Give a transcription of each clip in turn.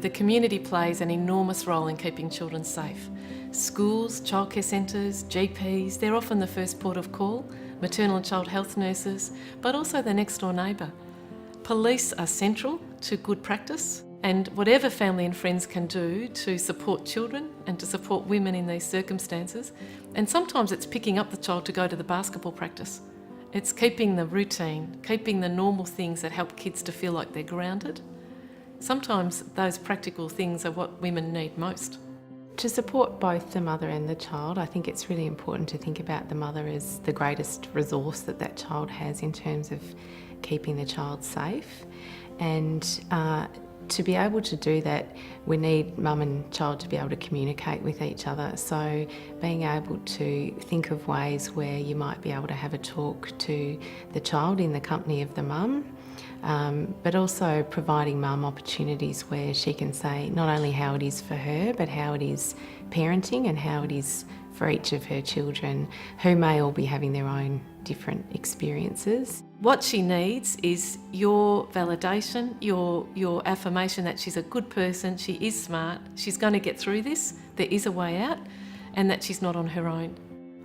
The community plays an enormous role in keeping children safe. Schools, childcare centres, GPs, they're often the first port of call, maternal and child health nurses, but also the next door neighbour. Police are central to good practice, and whatever family and friends can do to support children and to support women in these circumstances, and sometimes it's picking up the child to go to the basketball practice. It's keeping the routine, keeping the normal things that help kids to feel like they're grounded. Sometimes those practical things are what women need most. To support both the mother and the child, I think it's really important to think about the mother as the greatest resource that that child has in terms of keeping the child safe. And to be able to do that, we need mum and child to be able to communicate with each other. So being able to think of ways where you might be able to have a talk to the child in the company of the mum, but also providing mum opportunities where she can say not only how it is for her, but how it is parenting and how it is for each of her children, who may all be having their own different experiences. What she needs is your validation, your affirmation that she's a good person, she is smart, she's going to get through this, there is a way out, and that she's not on her own.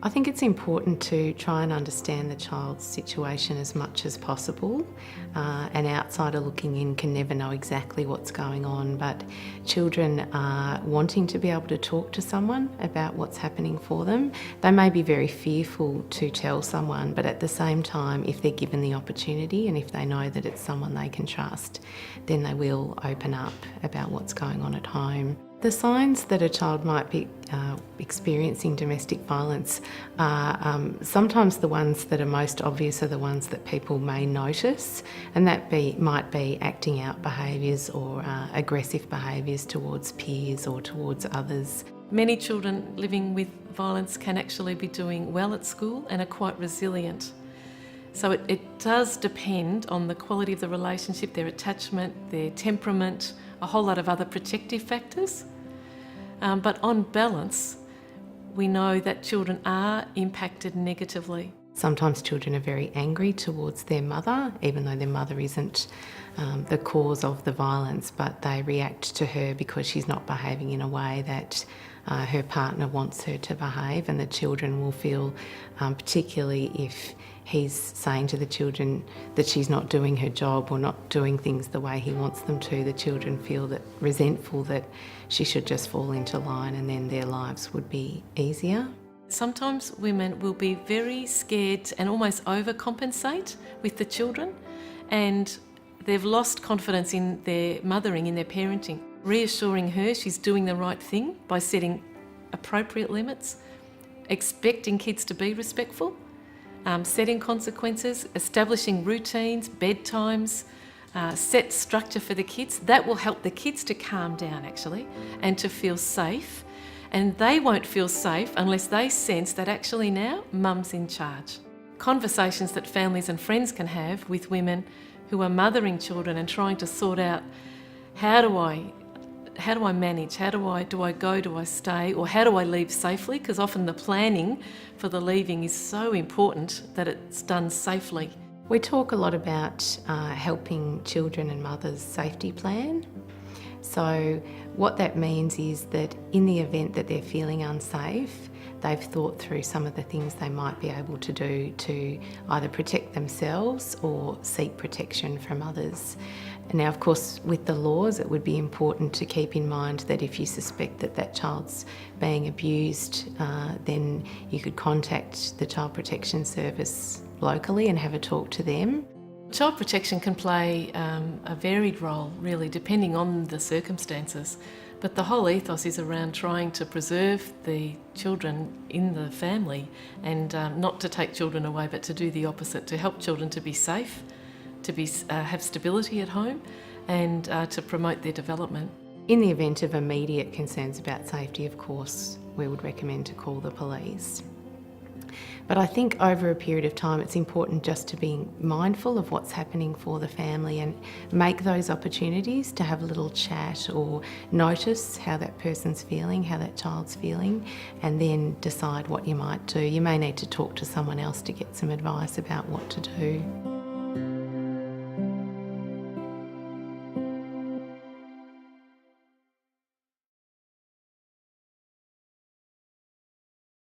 I think it's important to try and understand the child's situation as much as possible. An outsider looking in can never know exactly what's going on, but children are wanting to be able to talk to someone about what's happening for them. They may be very fearful to tell someone, but at the same time, if they're given the opportunity and if they know that it's someone they can trust, then they will open up about what's going on at home. The signs that a child might be experiencing domestic violence are sometimes the ones that are most obvious are the ones that people may notice, and that might be acting out behaviours or aggressive behaviours towards peers or towards others. Many children living with violence can actually be doing well at school and are quite resilient. So it does depend on the quality of the relationship, their attachment, their temperament, a whole lot of other protective factors. But on balance, we know that children are impacted negatively. Sometimes children are very angry towards their mother, even though their mother isn't the cause of the violence, but they react to her because she's not behaving in a way that her partner wants her to behave, and the children will feel, particularly if he's saying to the children that she's not doing her job or not doing things the way he wants them to, the children feel that resentful that she should just fall into line and then their lives would be easier. Sometimes women will be very scared and almost overcompensate with the children, and they've lost confidence in their mothering, in their parenting. Reassuring her she's doing the right thing by setting appropriate limits, expecting kids to be respectful, setting consequences, establishing routines, bedtimes, set structure for the kids. That will help the kids to calm down actually and to feel safe. And they won't feel safe unless they sense that actually now mum's in charge. Conversations that families and friends can have with women who are mothering children and trying to sort out how do I manage? Do I go? Do I stay? Or how do I leave safely? Because often the planning for the leaving is so important that it's done safely. We talk a lot about helping children and mothers safety plan. So what that means is that in the event that they're feeling unsafe, they've thought through some of the things they might be able to do to either protect themselves or seek protection from others. Now, of course, with the laws, it would be important to keep in mind that if you suspect that that child's being abused, then you could contact the Child Protection Service locally and have a talk to them. Child protection can play a varied role, really, depending on the circumstances. But the whole ethos is around trying to preserve the children in the family and not to take children away, but to do the opposite, to help children to be safe, to have stability at home, and to promote their development. In the event of immediate concerns about safety, of course, we would recommend to call the police. But I think over a period of time it's important just to be mindful of what's happening for the family and make those opportunities to have a little chat or notice how that person's feeling, how that child's feeling, and then decide what you might do. You may need to talk to someone else to get some advice about what to do.